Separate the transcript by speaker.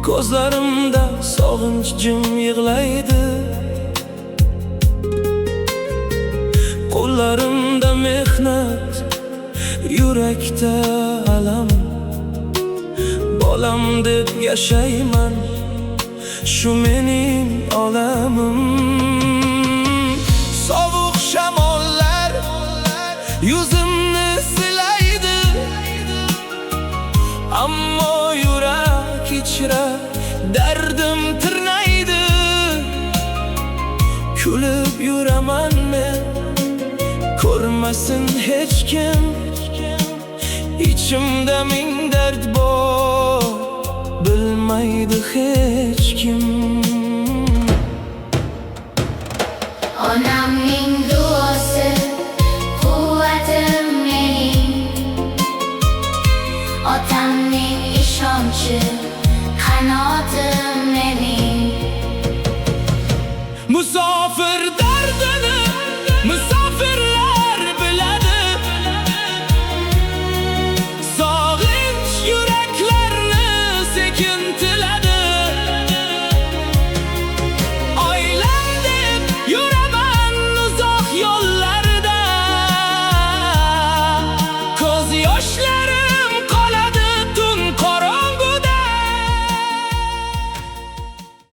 Speaker 1: Ko'zlarimda sog'inch jim yig'laydi. Qo'llarimda mehnat, yurakda alam. Bolam deb yashayman, shu mening olamim. Sovuq shamollar yuzimni silaydi, ammo yurak ichra dardim tirnaydi. Kulib yuraman men, ko'rmasin hech kim. İçimde ming dard bor, bilmaydi hech kim.
Speaker 2: Onamning duosi quvvatim mening, otamning ishonchi qanotim mening.
Speaker 1: Musofir